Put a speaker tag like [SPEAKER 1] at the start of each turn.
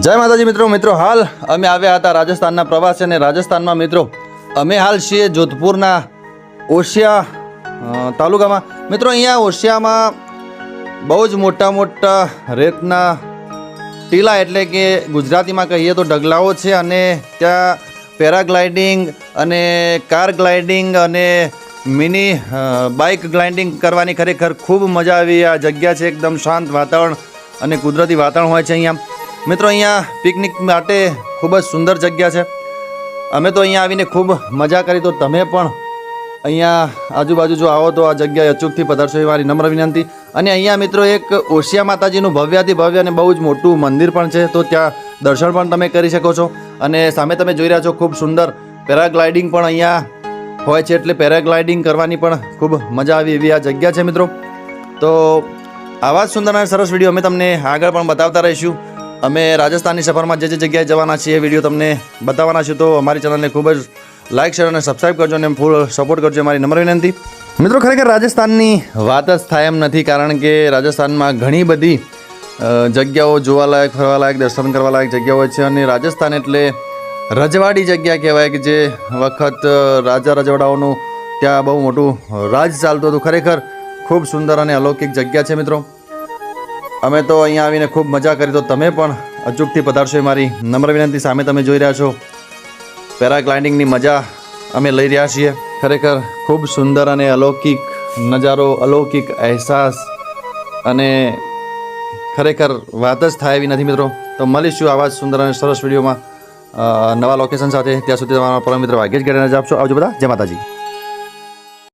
[SPEAKER 1] જય માતાજી મિત્રો હાલ અમે આવ્યા હતા રાજસ્થાનના પ્રવાસે અને રાજસ્થાનમાં મિત્રો અમે હાલ છીએ જોધપુરના ઓશિયા તાલુકામાં। મિત્રો અહીંયા ઓશિયામાં બહુ જ મોટા રેતના ટીલા એટલે કે ગુજરાતીમાં કહીએ તો ઢગલાઓ છે અને ત્યાં પેરાગ્લાઇડિંગ અને કાર ગ્લાઇડિંગ અને મિની બાઇક ગ્લાઇડિંગ કરવાની ખરેખર ખૂબ મજા આવી। આ જગ્યા છે એકદમ શાંત વાતાવરણ અને કુદરતી વાતાવરણ હોય છે અહીંયા। મિત્રો અહીંયા પિકનિક માટે ખૂબ જ સુંદર જગ્યા છે। અમે તો અહીંયા આવીને ખૂબ મજા કરી, તો તમે પણ અહીંયા આજુબાજુ જો આવો તો આ જગ્યાએ અચૂકથી પધારશો એ મારી નમ્ર વિનંતી। અને અહીંયા મિત્રો એક ઓશિયા માતાજીનું ભવ્યાથી ભવ્ય અને બહુ જ મોટું મંદિર પણ છે, તો ત્યાં દર્શન પણ તમે કરી શકો છો। અને સામે તમે જોઈ રહ્યા છો ખૂબ સુંદર પેરાગ્લાઇડિંગ પણ અહીંયા હોય છે, એટલે પેરાગ્લાઇડિંગ કરવાની પણ ખૂબ મજા આવી એવી આ જગ્યા છે મિત્રો। તો આવા જ સુંદર અને સરસ વિડીયો અમે તમને આગળ પણ બતાવતા રહીશું। અમે રાજસ્થાનની સફરમાં જે જગ્યાએ જવાના છીએ એ વિડીયો તમને બતાવવાના છીએ, તો અમારી ચેનલને ખૂબ જ લાઇક શેર અને સબસ્ક્રાઈબ કરજો અને ફૂલ સપોર્ટ કરજો મારી નમ્ર વિનંતી। મિત્રો ખરેખર રાજસ્થાનની વાત જ થાય એમ નથી, કારણ કે રાજસ્થાનમાં ઘણી બધી જગ્યાઓ જોવાલાયક, ફરવાલાયક, દર્શન કરવાલાયક જગ્યાઓ હોય છે। અને રાજસ્થાન એટલે રજવાડી જગ્યા કહેવાય કે જે વખત રાજા રજવાડાઓનું ત્યાં બહુ મોટું રાજ ચાલતું હતું। ખરેખર ખૂબ સુંદર અને અલૌકિક જગ્યા છે મિત્રો। અમે તો અહીંયા આવીને ખૂબ મજા કરી, તો તમે પણ અચૂકથી પધારશો એ મારી નમ્ર વિનંતી। સામે તમે જોઈ રહ્યા છો પેરાગ્લાઇડિંગની મજા અમે લઈ રહ્યા છીએ। ખરેખર ખૂબ સુંદર અને અલૌકિક નજારો, અલૌકિક અહેસાસ અને ખરેખર વાત જ થાય એવી નથી મિત્રો। તો મળીશું આવા જ સુંદર અને સરસ વિડીયોમાં નવા લોકેશન સાથે। ત્યાં સુધી તમારા પરમ મિત્ર ભાગ્યેશ ગેડેને જ આપશો। આવજો બધા, જય માતાજી।